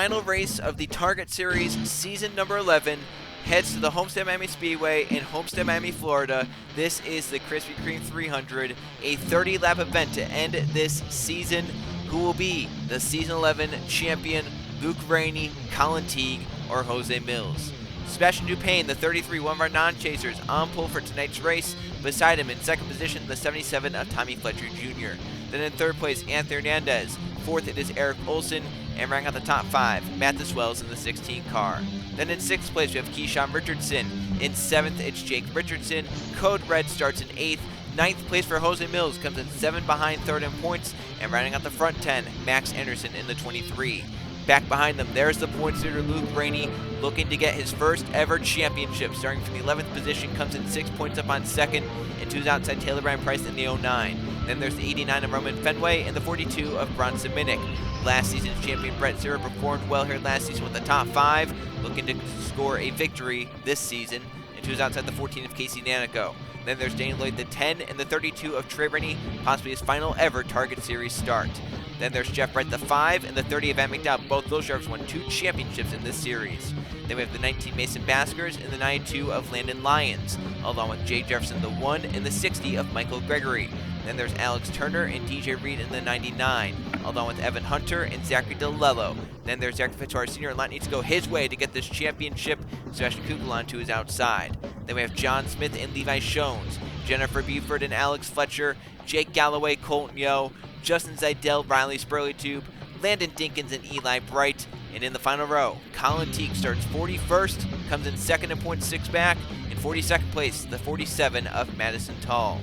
final race of the Target Series season number 11 heads to the Homestead Miami Speedway in Homestead, Miami, Florida. This is the Krispy Kreme 300, a 30-lap event to end this season. Who will be the season 11 champion, Luke Rainey, Colin Teague, or Jose Mills? Sebastian Dupain, the 33, one of our non-chasers, on pole for tonight's race. Beside him in second position, the 77 of Tommy Fletcher Jr. Then in third place, Anthony Hernandez. Fourth, it is Eric Olson. And rounding out the top five, Mathis Wells in the 16 car. Then in sixth place, we have Keyshawn Richardson. In seventh, it's Jake Richardson. Code Red starts in eighth. Ninth place for Jose Mills comes in 7 behind third in points. And rounding out the front 10, Max Anderson in the 23. Back behind them, there's the points leader, Luke Rainey, looking to get his first ever championship. Starting from the 11th position, comes in 6 points up on second, and 2's outside Taylor Bryan Price in the 09. Then there's the 89 of Roman Fenway and the 42 of Bronson Minnick. Last season's champion Brett Zera performed well here last season with the top 5, looking to score a victory this season, and 2's outside the 14 of Casey Nanico. Then there's Danny Lloyd, the 10, and the 32 of Trey Rainey, possibly his final ever Target Series start. Then there's Jeff Brett, the 5, and the 30 of Ed McDowell. Both those drivers won 2 championships in this series. Then we have the 19 Mason Baskers and the 92 of Landon Lyons, along with Jay Jefferson, the 1, and the 60 of Michael Gregory. Then there's Alex Turner and DJ Reed in the 99, along with Evan Hunter and Zachary DeLello. Then there's Zachary Fitzwater Sr. A lot needs to go his way to get this championship. Sebastian Kugelon to his outside. Then we have John Smith and Levi Shones, Jennifer Buford and Alex Fletcher, Jake Galloway, Colton Yo, Justin Zidell, Riley Spurley-Tube, Landon Dinkins, and Eli Bright. And in the final row, Colin Teague starts 41st, comes in second in points, 6 back. In 42nd place, the 47 of Madison Tall.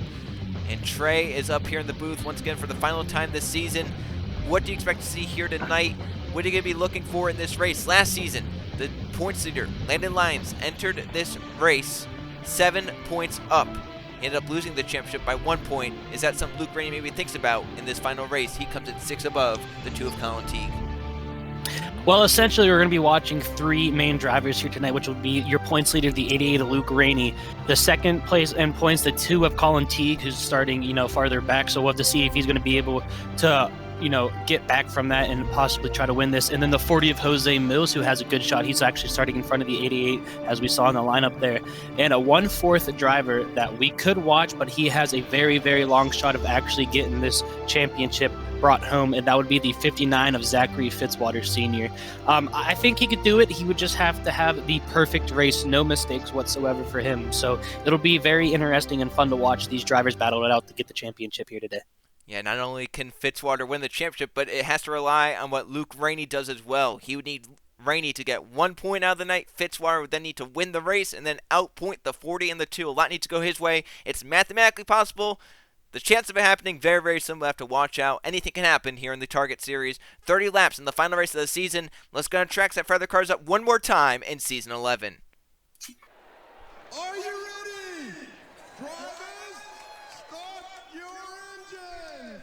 And Trey is up here in the booth once again for the final time this season. What do you expect to see here tonight? What are you going to be looking for in this race? Last season, the points leader, Landon Lyons, entered this race 7 points up. He ended up losing the championship by 1 point. Is that something Luke Rainey maybe thinks about in this final race? He comes in 6 above the 2 of Colin Teague. Well, essentially, we're going to be watching 3 main drivers here tonight, which will be your points leader, the 88 of Luke Rainey, the second place in points, the 2 of Colin Teague, who's starting, farther back. So we'll have to see if he's going to be able to, get back from that and possibly try to win this. And then the 40 of Jose Mills, who has a good shot. He's actually starting in front of the 88, as we saw in the lineup there. And a 1/4 driver that we could watch, but he has a very, very long shot of actually getting this championship brought home, and that would be the 59 of Zachary Fitzwater Sr. I think he could do it. He would just have to have the perfect race, no mistakes whatsoever for him. So it'll be very interesting and fun to watch these drivers battle it out to get the championship here today. Yeah, not only can Fitzwater win the championship, but it has to rely on what Luke Rainey does as well. He would need Rainey to get 1 point out of the night. Fitzwater would then need to win the race and then outpoint the 40 and the 2. A lot needs to go his way. It's mathematically possible. The chance of it happening, very, very simple. Have to watch out. Anything can happen here in the Target Series. 30 laps in the final race of the season. Let's go on tracks that fire the cars up one more time in Season 11. Are you ready? Drivers, start your engine.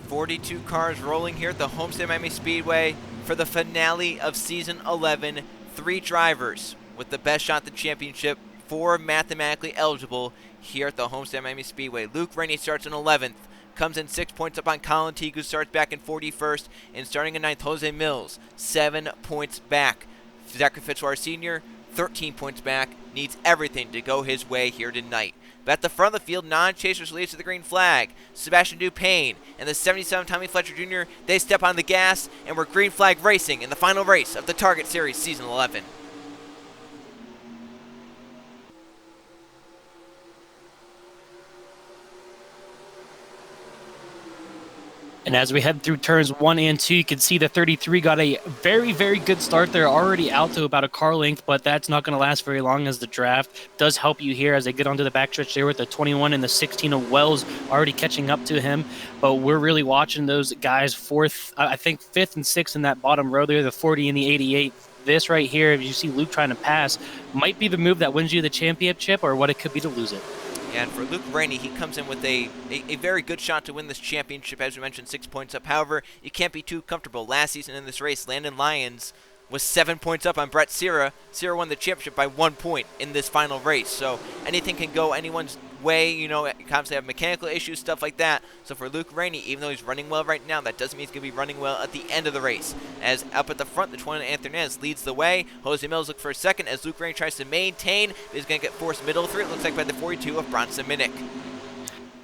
.42 cars rolling here at the Homestead Miami Speedway for the finale of Season 11. 3 drivers with the best shot at the championship, 4 mathematically eligible here at the Homestead Miami Speedway. Luke Rainey starts in 11th, comes in 6 points up on Colin Teague, who starts back in 41st, and starting in 9th, Jose Mills, 7 points back. Zachary Fitzwater Sr., 13 points back, needs everything to go his way here tonight. But at the front of the field, non-chasers leads to the green flag. Sebastian Dupain and the 77 Tommy Fletcher Jr., they step on the gas, and we're green flag racing in the final race of the Target Series Season 11. And as we head through turns 1 and 2, you can see the 33 got a very, very good start there, already out to about a car length, but that's not going to last very long as the draft does help you here as they get onto the backstretch there with the 21 and the 16 of Wells already catching up to him. But we're really watching those guys fifth and sixth in that bottom row there, the 40 and the 88. This right here, if you see Luke trying to pass, might be the move that wins you the championship, or what it could be to lose it. And for Luke Rainey, he comes in with a very good shot to win this championship, as we mentioned, 6 points up. However, you can't be too comfortable. Last season in this race, Landon Lyons was 7 points up on Brett Sierra. Sierra won the championship by 1 point in this final race. So anything can go anyone's way. You know, obviously have mechanical issues, stuff like that. So for Luke Rainey, even though he's running well right now, that doesn't mean he's going to be running well at the end of the race. As up at the front, the 20 Anthony Hernandez leads the way. Jose Mills looks for a second as Luke Rainey tries to maintain. He's going to get forced middle through. It looks like by the 42 of Bronson Minnick.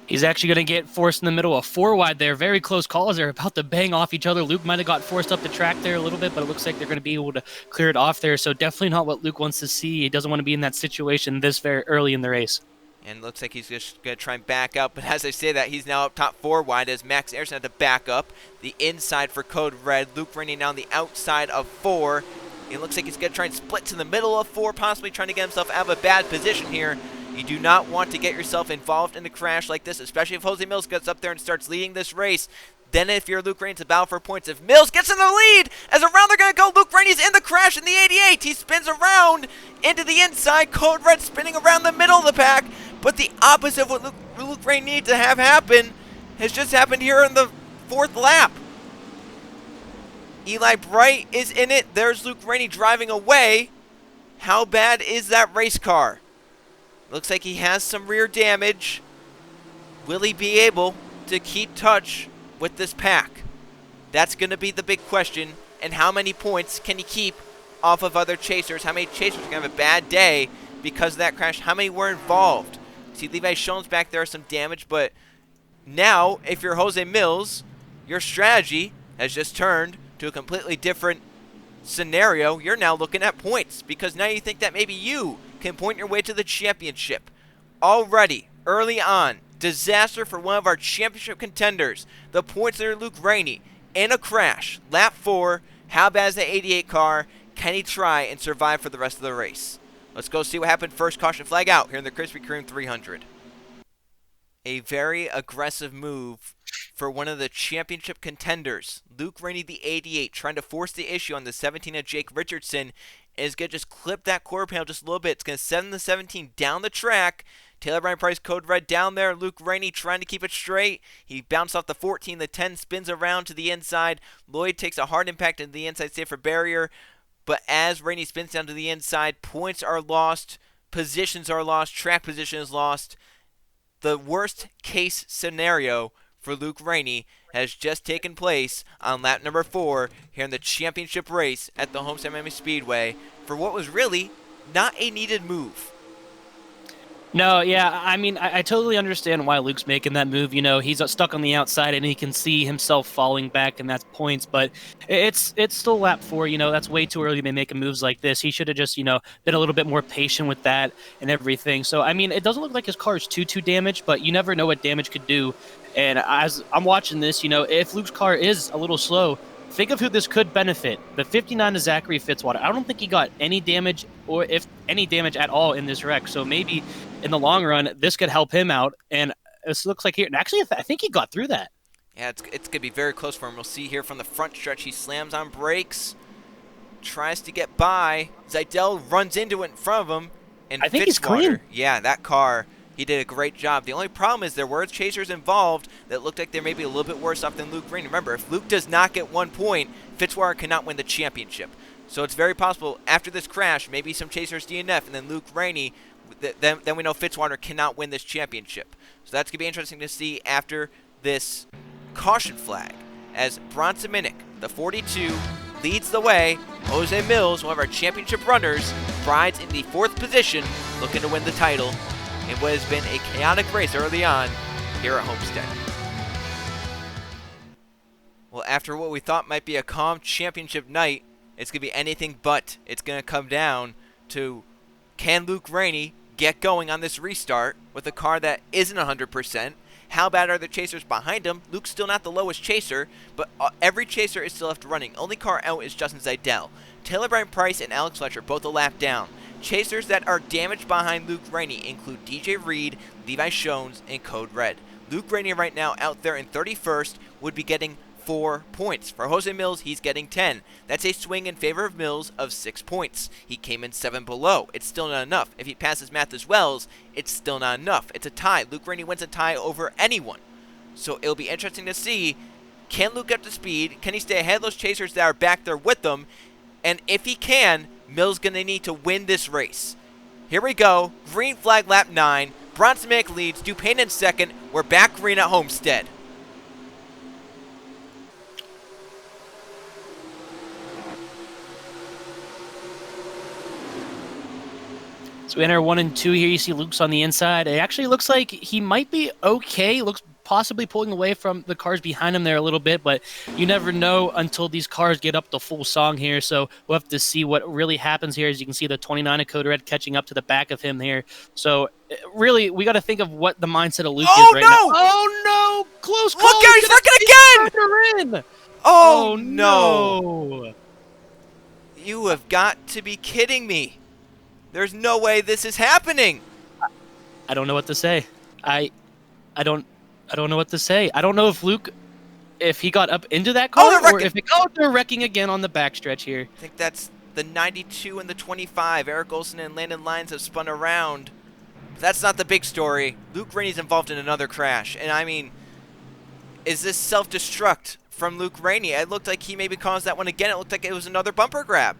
He's actually going to get forced in the middle of 4 wide there. Very close calls. They're about to bang off each other. Luke might have got forced up the track there a little bit, but it looks like they're going to be able to clear it off there. So definitely not what Luke wants to see. He doesn't want to be in that situation this very early in the race. And looks like he's just going to try and back up. But as I say that, he's now up top 4 wide as Max Ayrton had to back up. The inside for Code Red. Luke Rainey now on the outside of 4. It looks like he's going to try and split to the middle of 4, possibly trying to get himself out of a bad position here. You do not want to get yourself involved in a crash like this, especially if Jose Mills gets up there and starts leading this race. Then if you're Luke Rainey, it's a battle for points. If Mills gets in the lead, as around they're going to go, Luke Rainey's in the crash in the 88. He spins around into the inside. Code Red spinning around the middle of the pack. But the opposite of what Luke Rainey needs to have happen has just happened here in the 4th lap. Eli Bright is in it. There's Luke Rainey driving away. How bad is that race car? Looks like he has some rear damage. Will he be able to keep touch with this pack? That's going to be the big question. And how many points can he keep off of other chasers? How many chasers are going to have a bad day because of that crash? How many were involved? See, Levi Schoen's back there, some damage. But now, if you're Jose Mills, your strategy has just turned to a completely different scenario. You're now looking at points because now you think that maybe you can point your way to the championship. Already, early on, disaster for one of our championship contenders. The points leader, Luke Rainey, in a crash. Lap 4, how bad is the 88 car? Can he try and survive for the rest of the race? Let's go see what happened first. Caution flag out here in the Krispy Kreme 300. A very aggressive move for one of the championship contenders. Luke Rainey, the 88, trying to force the issue on the 17 of Jake Richardson. Is going to just clip that quarter panel just a little bit. It's going to send the 17 down the track. Taylor Bryan Price, Code Red down there. Luke Rainey trying to keep it straight. He bounced off the 14. The 10 spins around to the inside. Lloyd takes a hard impact into the inside safer barrier. But as Rainey spins down to the inside, points are lost. Positions are lost. Track position is lost. The worst case scenario for Luke Rainey has just taken place on lap number 4 here in the championship race at the Homestead Miami Speedway for what was really not a needed move. No, yeah, I mean, I totally understand why Luke's making that move. You know, he's stuck on the outside and he can see himself falling back, and that's points. But it's still lap 4. You know, that's way too early to be making moves like this. He should have just, you know, been a little bit more patient with that and everything. So, I mean, it doesn't look like his car is too damaged, but you never know what damage could do. And as I'm watching this, you know, if Luke's car is a little slow, think of who this could benefit. The 59 to Zachary Fitzwater. I don't think he got any damage, or if any damage at all, in this wreck. So maybe in the long run, this could help him out. And this looks like here. And actually, I think he got through that. Yeah, it's going to be very close for him. We'll see here from the front stretch. He slams on brakes, tries to get by. Zeidel runs into it in front of him. And I think he's clean. Yeah, that car, he did a great job. The only problem is there were chasers involved that looked like they're maybe a little bit worse off than Luke Rainey. Remember, if Luke does not get 1 point, Fitzwater cannot win the championship. So it's very possible after this crash, maybe some chasers DNF, and then Luke Rainey, then we know Fitzwater cannot win this championship. So that's going to be interesting to see after this caution flag, as Bronson Minnick, the 42, leads the way. Jose Mills, one of our championship runners, rides in the 4th position, looking to win the title in what has been a chaotic race early on here at Homestead. Well, after what we thought might be a calm championship night, it's going to be anything but. It's going to come down to, can Luke Rainey get going on this restart with a car that isn't 100%? How bad are the chasers behind him? Luke's still not the lowest chaser, but every chaser is still left running. Only car out is Justin Zeidel. Taylor Bryan Price and Alex Fletcher both a lap down. Chasers that are damaged behind Luke Rainey include DJ Reed, Levi Schoens, and Code Red. Luke Rainey right now out there in 31st would be getting 4 points. For Jose Mills, he's getting 10. That's a swing in favor of Mills of 6 points. He came in 7 below. It's still not enough. If he passes Mathis Wells, it's still not enough. It's a tie. Luke Rainey wins a tie over anyone. So it'll be interesting to see, can Luke get up to speed? Can he stay ahead of those chasers that are back there with them? And if he can, Mills going to need to win this race. Here we go. Green flag lap 9. Bronson Mick leads. Dupain in second. We're back green at Homestead. So we enter 1 and 2 here. You see Luke's on the inside. It actually looks like he might be okay. Looks possibly pulling away from the cars behind him there a little bit, but you never know until these cars get up the full song here. So we'll have to see what really happens here. As you can see, the 29 of Code Red catching up to the back of him here. So really, we got to think of what the mindset of Luke is right now. Oh no! Close call. Look out! He's wrecking again! In. Oh no! You have got to be kidding me. There's no way this is happening. I don't know what to say. I don't know what to say. I don't know if Luke, if he got up into that car, or if they're wrecking again on the backstretch here. I think that's the 92 and the 25. Eric Olsen and Landon Lyons have spun around. But that's not the big story. Luke Rainey's involved in another crash. And I mean, is this self-destruct from Luke Rainey? It looked like he maybe caused that one again. It looked like it was another bumper grab.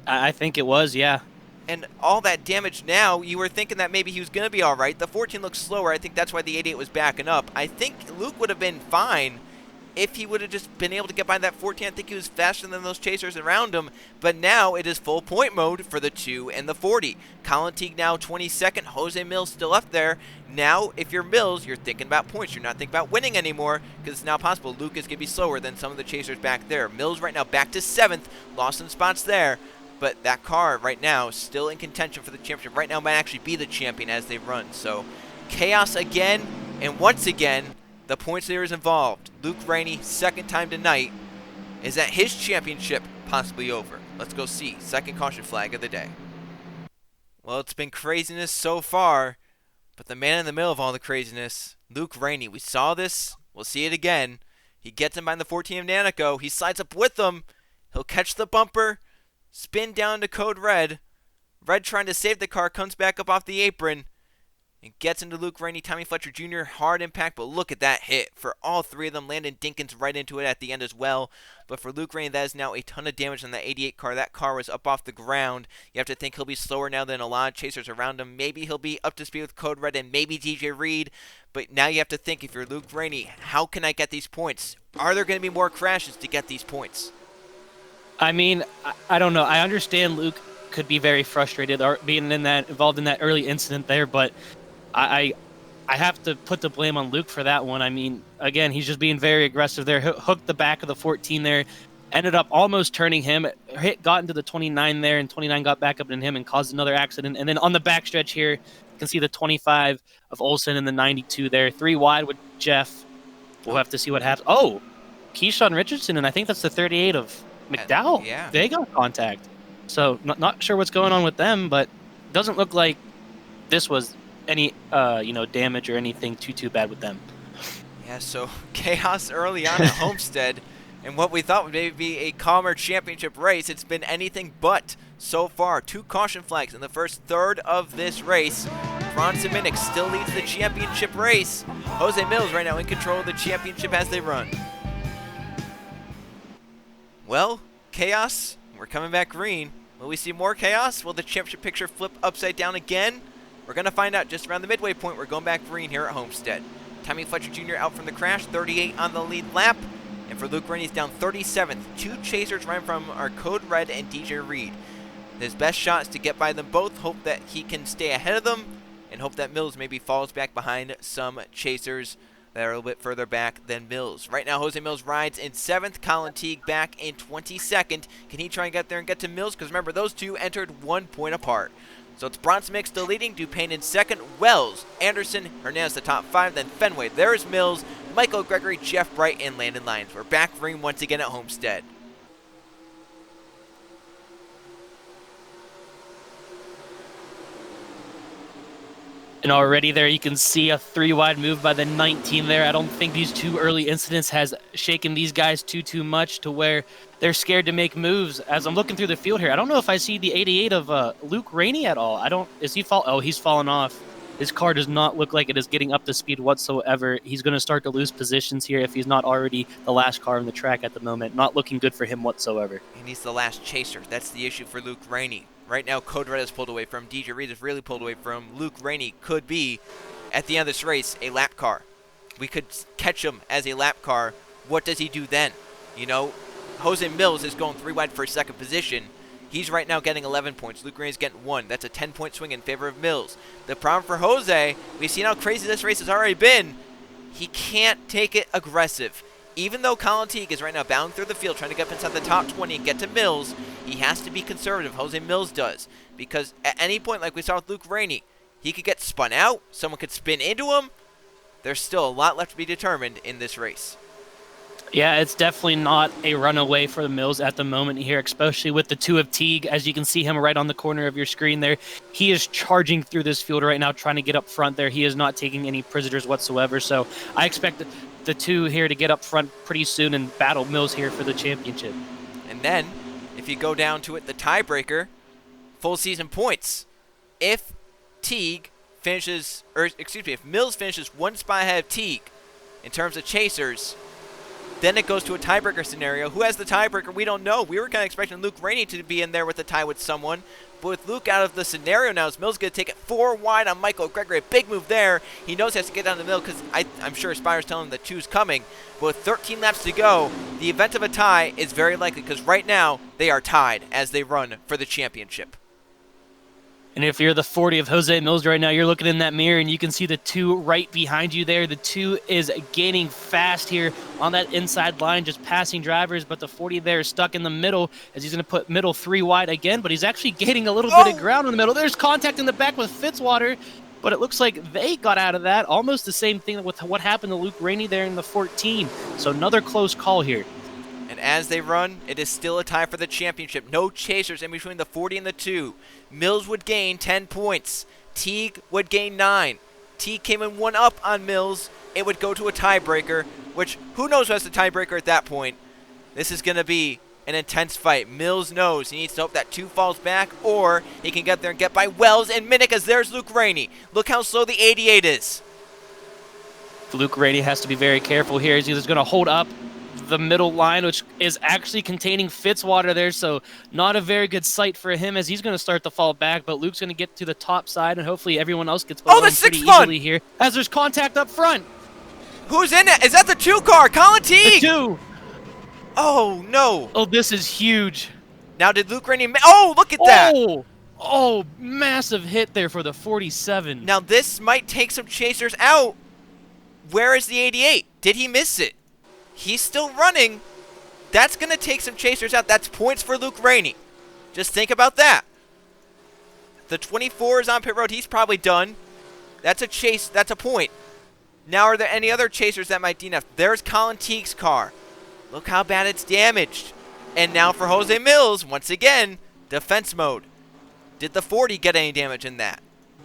I think it was, yeah. And all that damage now, you were thinking that maybe he was going to be all right. The 14 looks slower. I think that's why the 88 was backing up. I think Luke would have been fine if he would have just been able to get by that 14. I think he was faster than those chasers around him. But now it is full point mode for the 2 and the 40. Colin Teague now 22nd. Jose Mills still up there. Now, if you're Mills, you're thinking about points. You're not thinking about winning anymore because it's now possible Luke is going to be slower than some of the chasers back there. Mills right now back to 7th. Lost some spots there. But that car right now is still in contention for the championship. Right now might actually be the champion as they run. So chaos again, and once again, the points leader is involved. Luke Rainey, second time tonight. Is that his championship possibly over? Let's go see. Second caution flag of the day. Well, it's been craziness so far, but the man in the middle of all the craziness, Luke Rainey. We saw this. We'll see it again. He gets him behind the 14 of Nanico. He slides up with them. He'll catch the bumper. Spin down to Code Red. Red trying to save the car, comes back up off the apron and gets into Luke Rainey. Tommy Fletcher Jr., hard impact, but look at that hit for all three of them. Landon Dinkins right into it at the end as well. But for Luke Rainey, that is now a ton of damage on that 88 car. That car was up off the ground. You have to think he'll be slower now than a lot of chasers around him. Maybe he'll be up to speed with Code Red and maybe DJ Reed. But now you have to think, if you're Luke Rainey, how can I get these points? Are there going to be more crashes to get these points? I mean, I don't know. I understand Luke could be very frustrated or being involved in that early incident there, but I have to put the blame on Luke for that one. I mean, again, he's just being very aggressive there. Hooked the back of the 14 there, ended up almost turning him. Got into the 29 there, and 29 got back up in him and caused another accident. And then on the backstretch here, you can see the 25 of Olsen and the 92 there. 3 wide with Jeff. We'll have to see what happens. Oh, Keyshawn Richardson, and I think that's the 38 of McDowell. Yeah. They got contact. So not sure what's going on with them, but doesn't look like this was any damage or anything too bad with them. Yeah, so chaos early on at Homestead, and what we thought would maybe be a calmer championship race, it's been anything but so far. 2 caution flags in the first third of this race. Bronson Minnick still leads the championship race. Jose Mills right now in control of the championship as they run. Well, chaos, we're coming back green. Will we see more chaos? Will the championship picture flip upside down again? We're going to find out just around the midway point. We're going back green here at Homestead. Tommy Fletcher Jr. out from the crash, 38 on the lead lap. And for Luke Rainey, he's down 37th. 2 chasers running from our Code Red and DJ Reed. His best shot is to get by them both, hope that he can stay ahead of them, and hope that Mills maybe falls back behind some chasers that are a little bit further back than Mills. Right now, Jose Mills rides in 7th. Colin Teague back in 22nd. Can he try and get there and get to Mills? Because remember, those two entered 1 point apart. So it's Bronson Mick still leading. Dupain in 2nd. Wells, Anderson, Hernandez the top 5. Then Fenway. There's Mills, Michael Gregory, Jeff Bright, and Landon Lyons. We're back green once again at Homestead. And already there you can see a 3 wide move by the 19 there. I don't think these 2 early incidents has shaken these guys too much to where they're scared to make moves. As I'm looking through the field here, I don't know if I see the 88 of Luke Rainey at all. Is he fall? Oh, he's fallen off. His car does not look like it is getting up to speed whatsoever. He's going to start to lose positions here if he's not already the last car on the track at the moment. Not looking good for him whatsoever. And he's the last chaser. That's the issue for Luke Rainey. Right now, Code Red has pulled away from DJ Reed has really pulled away from Luke Rainey. Could be, at the end of this race, a lap car. We could catch him as a lap car. What does he do then? You know, Jose Mills is going 3 wide for second position. He's right now getting 11 points. Luke Rainey's getting 1. That's a 10-point swing in favor of Mills. The problem for Jose, we've seen how crazy this race has already been. He can't take it aggressive. Even though Colin Teague is right now bound through the field trying to get up inside the top 20 and get to Mills, he has to be conservative. Jose Mills does. Because at any point, like we saw with Luke Rainey, he could get spun out. Someone could spin into him. There's still a lot left to be determined in this race. Yeah, it's definitely not a runaway for the Mills at the moment here, especially with the 2 of Teague. As you can see him right on the corner of your screen there. He is charging through this field right now, trying to get up front there. He is not taking any prisoners whatsoever. So I expect the 2 here to get up front pretty soon and battle Mills here for the championship. And then, if you go down to it, the tiebreaker, full season points. If if Mills finishes 1 spot ahead of Teague in terms of chasers, then it goes to a tiebreaker scenario. Who has the tiebreaker? We don't know. We were kind of expecting Luke Rainey to be in there with a tie with someone. But with Luke out of the scenario now, is Mills going to take it 4 wide on Michael Gregory? A big move there. He knows he has to get down the middle because I'm sure Spire's telling him that 2's coming. But with 13 laps to go, the event of a tie is very likely because right now they are tied as they run for the championship. And if you're the 40 of Jose Mills right now, you're looking in that mirror and you can see the 2 right behind you there. The 2 is gaining fast here on that inside line, just passing drivers, but the 40 there is stuck in the middle as he's going to put middle 3 wide again, but he's actually gaining a little bit of ground in the middle. There's contact in the back with Fitzwater, but it looks like they got out of that. Almost the same thing with what happened to Luke Rainey there in the 14. So another close call here. And as they run, it is still a tie for the championship. No chasers in between the 40 and the 2. Mills would gain 10 points. Teague would gain 9. Teague came in 1 up on Mills. It would go to a tiebreaker, which who knows who has the tiebreaker at that point. This is going to be an intense fight. Mills knows he needs to hope that 2 falls back, or he can get there and get by Wells and Minnick as there's Luke Rainey. Look how slow the 88 is. Luke Rainey has to be very careful here as he's going to hold up the middle line, which is actually containing Fitzwater there, so not a very good sight for him as he's going to start to fall back, but Luke's going to get to the top side, and hopefully everyone else gets below him pretty easily here as there's contact up front. Who's in it? Is that the 2 car? Colin Teague! The 2! Oh, no. Oh, this is huge. Now did Luke Rainey... Oh, look at that! Oh, massive hit there for the 47. Now this might take some chasers out. Where is the 88? Did he miss it? He's still running. That's going to take some chasers out. That's points for Luke Rainey. Just think about that. The 24 is on pit road. He's probably done. That's a chase. That's a point. Now, are there any other chasers that might DNF? There's Colin Teague's car. Look how bad it's damaged. And now for Jose Mills, once again, defense mode. Did the 40 get any damage in that?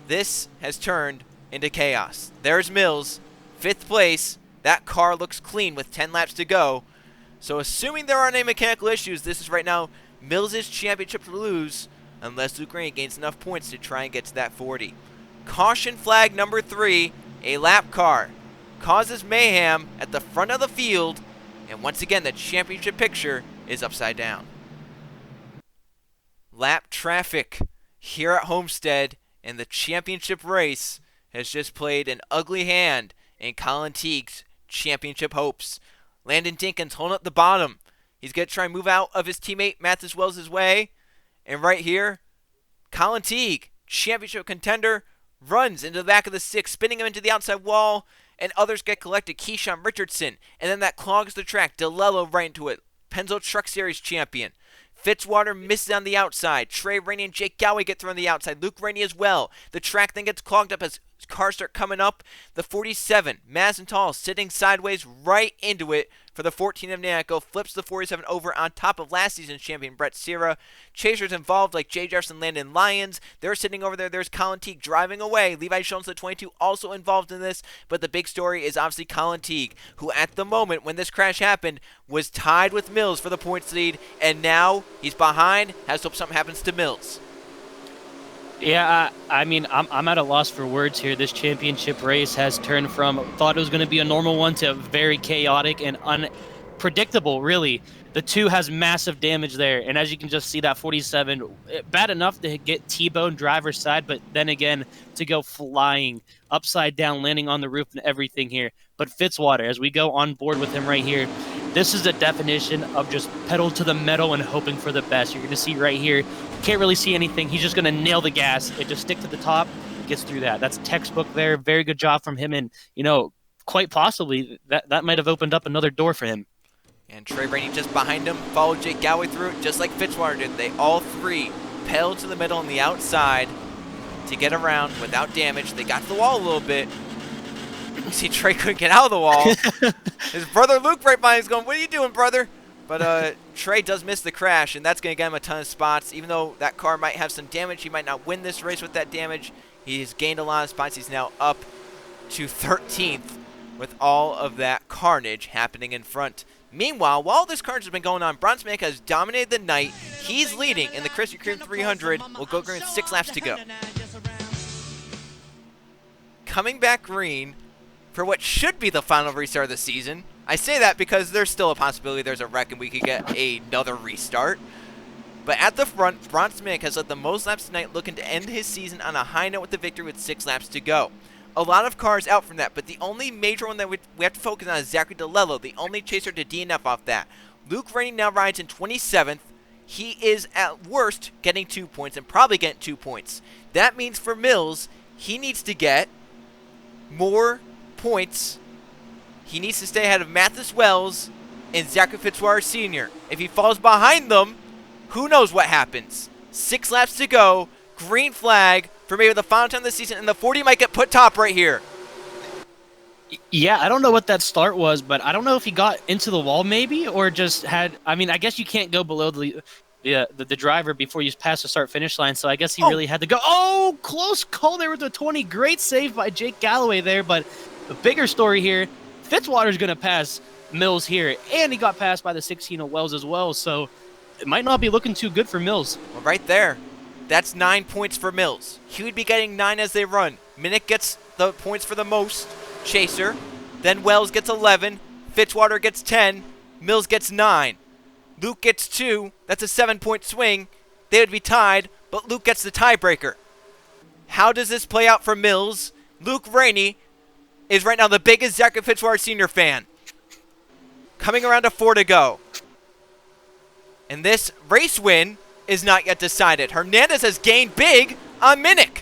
This has turned into chaos. There's Mills, 5th place. That car looks clean with 10 laps to go. So assuming there aren't any mechanical issues, this is right now Mills' championship to lose unless Luke Rainey gains enough points to try and get to that 40. Caution flag number 3, a lap car. Causes mayhem at the front of the field, and once again the championship picture is upside down. Lap traffic here at Homestead, and the championship race has just played an ugly hand in Colin Teague's championship hopes. Landon Dinkins holding up the bottom. He's going to try and move out of his teammate Mathis Wells' way. And right here, Colin Teague, championship contender, runs into the back of the 6, spinning him into the outside wall, and others get collected. Keyshawn Richardson, and then that clogs the track. DeLello right into it. Pennzoil Truck Series champion. Fitzwater misses on the outside. Trey Rainey and Jake Gowie get thrown on the outside. Luke Rainey as well. The track then gets clogged up as cars start coming up. The 47, Mazental sitting sideways right into it for the 14 of Nanaco. Flips the 47 over on top of last season's champion Brett Sierra. Chasers involved like Jay Jefferson, Landon Lyons. They're sitting over there. There's Colin Teague driving away. Levi Jones, the 22, also involved in this. But the big story is obviously Colin Teague, who at the moment when this crash happened was tied with Mills for the points lead. And now he's behind. Has to hope something happens to Mills. Yeah, I mean, I'm at a loss for words here. This championship race has turned from thought it was going to be a normal one to very chaotic and unpredictable, really. The 2 has massive damage there, and as you can just see, that 47, bad enough to get T-bone driver's side, but then again, to go flying upside down, landing on the roof and everything here. But Fitzwater, as we go on board with him right here, this is the definition of just pedal to the metal and hoping for the best. You're going to see right here, can't really see anything. He's just going to nail the gas. It just stick to the top, gets through that. That's textbook there. Very good job from him. And, quite possibly that might have opened up another door for him. And Trey Rainey just behind him, followed Jake Galloway through it, just like Fitzwater did. They all three pedaled to the middle on the outside to get around without damage. They got to the wall a little bit. You see Trey couldn't get out of the wall. His brother Luke right behind him is going, "What are you doing, brother?" But Trey does miss the crash, and that's going to get him a ton of spots. Even though that car might have some damage, he might not win this race with that damage. He's gained a lot of spots. He's now up to 13th with all of that carnage happening in front. Meanwhile, while this carnage has been going on, Bronson Mick has dominated the night. He's leading in the Krispy Kreme 300. We'll go green with 6 laps to go. Coming back green for what should be the final restart of the season. I say that because there's still a possibility there's a wreck and we could get another restart. But at the front, Bronson Mick has led the most laps tonight, looking to end his season on a high note with the victory with 6 laps to go. A lot of cars out from that, but the only major one that we have to focus on is Zachary DeLello, the only chaser to DNF off that. Luke Rainey now rides in 27th. He is at worst getting 2 points and probably getting 2 points. That means for Mills, he needs to get more points. He needs to stay ahead of Mathis Wells and Zachary Fitzwater Sr. If he falls behind them, who knows what happens. 6 laps to go, green flag for maybe the final time of the season, and the 40 might get put top right here. Yeah, I don't know what that start was, but I don't know if he got into the wall maybe, or just had, I mean, I guess you can't go below the driver before you pass the start-finish line, so I guess he really had to go. Oh, close call there with the 20. Great save by Jake Galloway there, but the bigger story here, Fitzwater's going to pass Mills here, and he got passed by the 16 of Wells as well, so it might not be looking too good for Mills. Well, right there, that's 9 points for Mills. He would be getting 9 as they run. Minnick gets the points for the most chaser. Then Wells gets 11. Fitzwater gets 10. Mills gets 9. Luke gets 2. That's a 7-point swing. They would be tied, but Luke gets the tiebreaker. How does this play out for Mills? Luke Rainey is right now the biggest Zachary Fitzwater Sr. fan. Coming around to 4 to go. And this race win is not yet decided. Hernandez has gained big on Minnick.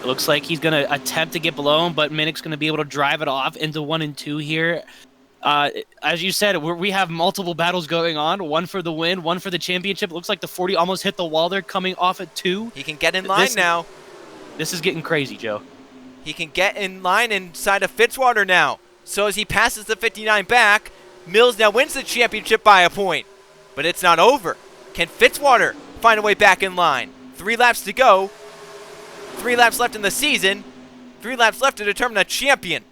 It looks like he's going to attempt to get below him, but Minnick's going to be able to drive it off into 1 and 2 here. As you said, we have multiple battles going on. 1 for the win, 1 for the championship. It looks like the 40 almost hit the wall there, coming off at 2. He can get in line now. This is getting crazy, Joe. He can get in line inside of Fitzwater now. So as he passes the 59 back, Mills now wins the championship by a point. But it's not over. Can Fitzwater find a way back in line? 3 laps to go. 3 laps left in the season. 3 laps left to determine a champion.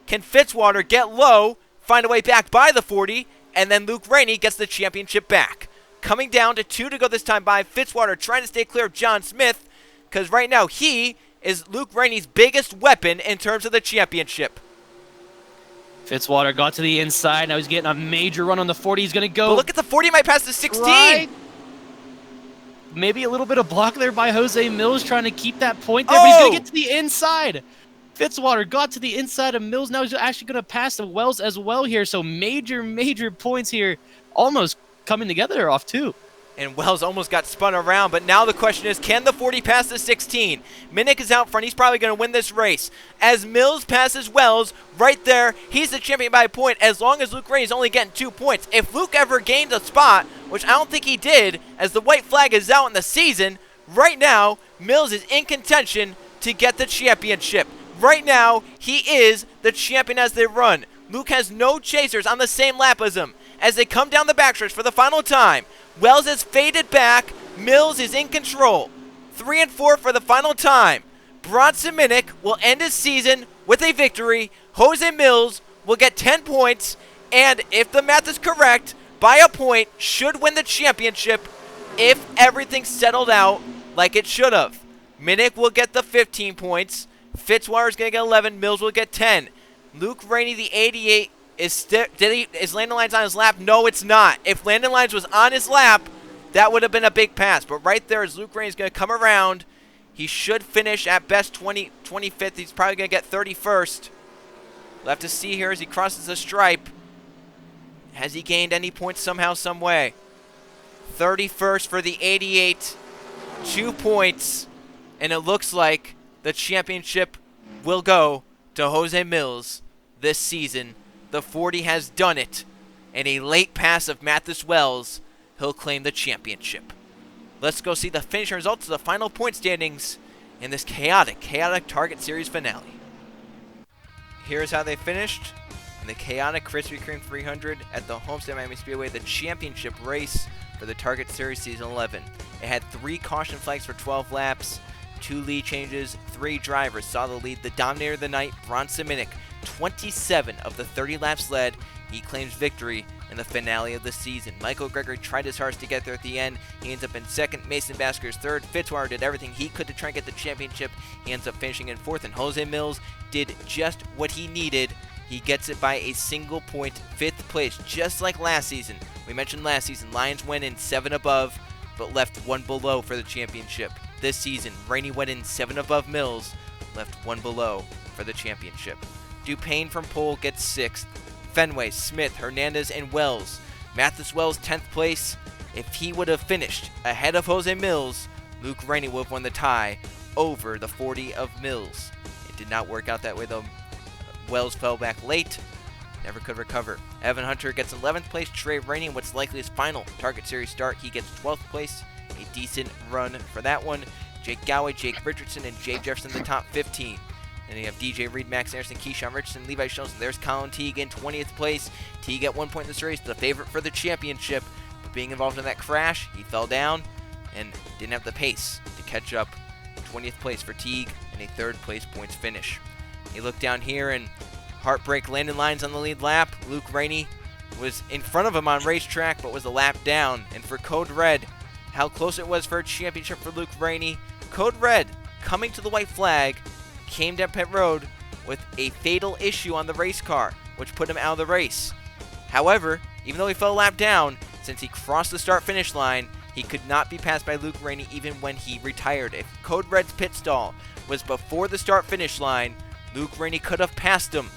Can Fitzwater get low, find a way back by the 40, and then Luke Rainey gets the championship back? Coming down to 2 to go this time by Fitzwater, trying to stay clear of John Smith, because right now he is Luke Rainey's biggest weapon in terms of the championship. Fitzwater got to the inside. Now he's getting a major run on the 40. He's going to go. But look at the 40 might pass the 16. Right. Maybe a little bit of block there by Jose Mills trying to keep that point there, but he's going to get to the inside. Fitzwater got to the inside of Mills. Now he's actually going to pass the Wells as well here. So major points here almost coming together off 2. And Wells almost got spun around, but now the question is, can the 40 pass the 16? Minnick is out front. He's probably going to win this race. As Mills passes Wells, right there, he's the champion by a point as long as Luke Rainey is only getting 2 points. If Luke ever gained a spot, which I don't think he did, as the white flag is out in the season, right now, Mills is in contention to get the championship. Right now, he is the champion as they run. Luke has no chasers on the same lap as him. As they come down the backstretch for the final time, Wells has faded back. Mills is in control. 3 and 4 for the final time. Bronson Minnick will end his season with a victory. Jose Mills will get 10 points. And if the math is correct, by a point, should win the championship if everything's settled out like it should have. Minnick will get the 15 points. Fitzwater's going to get 11. Mills will get 10. Luke Rainey, the 88, is Landon Lyons on his lap? No, it's not. If Landon Lyons was on his lap, that would have been a big pass. But right there is Luke Rainey's going to come around. He should finish at best 25th. He's probably going to get 31st. We'll have to see here as he crosses the stripe. Has he gained any points somehow, some way? 31st for the 88. 2 points. And it looks like the championship will go to Jose Mills this season. The 40 has done it. And a late pass of Mathis Wells, he'll claim the championship. Let's go see the finishing results of the final point standings in this chaotic Target Series finale. Here's how they finished in the chaotic Krispy Kreme 300 at the Homestead Miami Speedway, the championship race for the Target Series Season 11. It had 3 caution flags for 12 laps, 2 lead changes, 3 drivers saw the lead. The dominator of the night, Bronson Minnick, 27 of the 30 laps led. He claims victory in the finale of the season. Michael Gregory tried his hardest to get there at the end. He ends up in second. Mason Basker's third. Fitzwater did everything he could to try and get the championship. He ends up finishing in fourth. And Jose Mills did just what he needed. He gets it by a single point, 5th place, just like last season. We mentioned last season, Lions went in 7 above, but left 1 below for the championship. This season, Rainey went in 7 above Mills, left 1 below for the championship. Dupain from pole gets 6th. Fenway, Smith, Hernandez, and Wells. Mathis Wells, 10th place. If he would have finished ahead of Jose Mills, Luke Rainey would have won the tie over the 40 of Mills. It did not work out that way, though. Wells fell back late, never could recover. Evan Hunter gets 11th place. Trey Rainey, in what's likely his final Target Series start, he gets 12th place. A decent run for that one. Jake Gowey, Jake Richardson, and Jay Jefferson, the top 15. And you have DJ Reed, Max Anderson, Keyshawn Richardson, Levi Schultz. There's Colin Teague in 20th place. Teague at 1 point in this race, the favorite for the championship. But being involved in that crash, he fell down and didn't have the pace to catch up. 20th place for Teague and a 3rd place points finish. You look down here and heartbreak Landon Lyons on the lead lap. Luke Rainey was in front of him on racetrack but was a lap down. And for Code Red, how close it was for a championship for Luke Rainey. Code Red, coming to the white flag, came down pit road with a fatal issue on the race car, which put him out of the race. However, even though he fell a lap down, since he crossed the start-finish line, he could not be passed by Luke Rainey even when he retired. If Code Red's pit stall was before the start-finish line, Luke Rainey could have passed him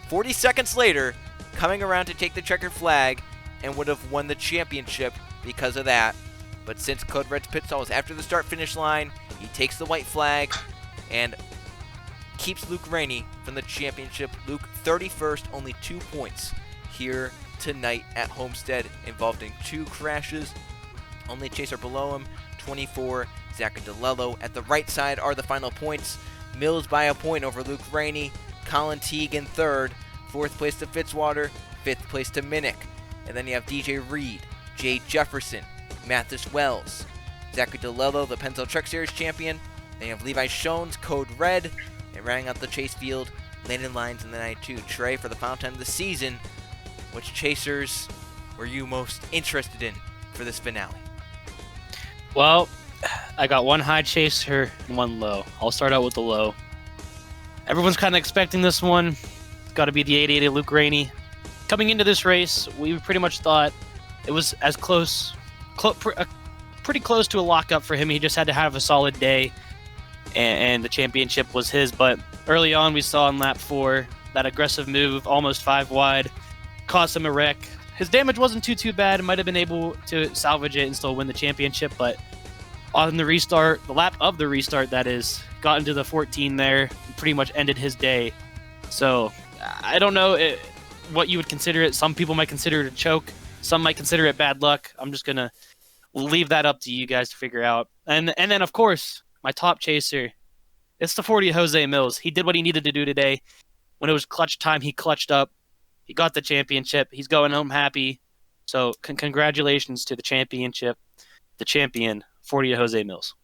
40 seconds later, coming around to take the checkered flag, and would have won the championship because of that. But since Code Red's pit stall was after the start-finish line, he takes the white flag and keeps Luke Rainey from the championship. Luke 31st, only 2 points here tonight at Homestead, involved in 2 crashes. Only chaser below him, 24, Zachary DeLello. At the right side are the final points. Mills by a point over Luke Rainey. Colin Teague in 3rd. 4th place to Fitzwater. 5th place to Minnick. And then you have DJ Reed, Jay Jefferson, Mathis Wells, Zachary DeLello, the Penzel Truck Series champion. Then you have Levi Schoen's Code Red. And rounding out the chase field, Landon Lyons in the 92. Trey, for the final time of the season, which chasers were you most interested in for this finale? Well, I got 1 high chaser and 1 low. I'll start out with the low. Everyone's kind of expecting this one. It's got to be the 88 of Luke Rainey. Coming into this race, we pretty much thought it was as pretty close to a lockup for him. He just had to have a solid day, and the championship was his. But early on, we saw in lap 4 that aggressive move, almost 5 wide, caused him a wreck. His damage wasn't too bad. Might have been able to salvage it and still win the championship, but on the restart, the lap of the restart, that is, got into the 14 there, and pretty much ended his day. So I don't know what you would consider it. Some people might consider it a choke. Some might consider it bad luck. I'm just going to leave that up to you guys to figure out. And then, of course, my top chaser, it's the 40 Jose Mills. He did what he needed to do today. When it was clutch time, he clutched up. He got the championship. He's going home happy. So congratulations to the championship, the champion, 40 Jose Mills.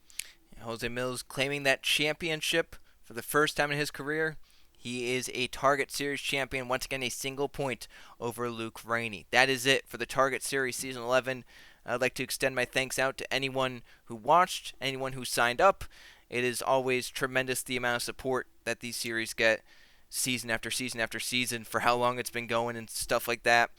Jose Mills claiming that championship for the first time in his career. He is a Target Series champion. Once again, a single point over Luke Rainey. That is it for the Target Series Season 11 I'd like to extend my thanks out to anyone who watched, anyone who signed up. It is always tremendous the amount of support that these series get season after season after season for how long it's been going and stuff like that.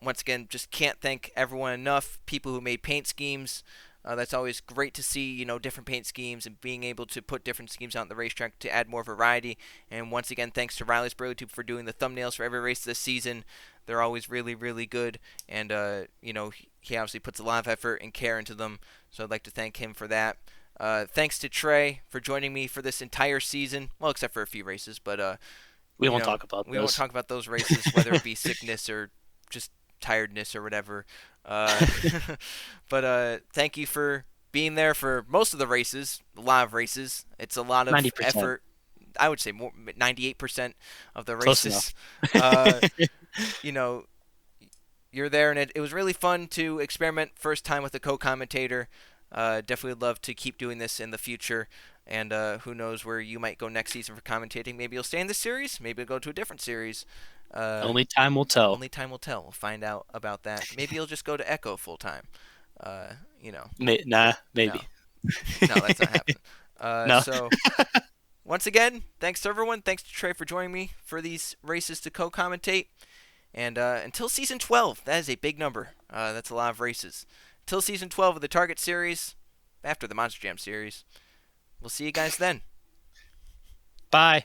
Once again, just can't thank everyone enough. People who made paint schemes. That's always great to see, different paint schemes and being able to put different schemes out on the racetrack to add more variety. And once again, thanks to Riley's BurleyTube for doing the thumbnails for every race this season. They're always really, really good. And, he obviously puts a lot of effort and care into them. So I'd like to thank him for that. Thanks to Trey for joining me for this entire season. Well, except for a few races, but we won't talk about we won't talk about those races, whether it be sickness or just tiredness or whatever. But thank you for being there for most of the races, a lot of races. It's a lot of 90%. effort. I would say more 98% of the Close races. enough. You're there, and it was really fun to experiment first time with a co-commentator. Definitely would love to keep doing this in the future. And who knows where you might go next season for commentating. Maybe you'll stay in this series. Maybe you'll go to a different series. Only time will tell. Only time will tell. We'll find out about that. Maybe you'll just go to Echo full time. Maybe. No, that's not happening. No. So, once again, thanks to everyone. Thanks to Trey for joining me for these races to co-commentate. And until Season 12, that is a big number. That's a lot of races. Until Season 12 of the Target Series, after the Monster Jam Series. We'll see you guys then. Bye.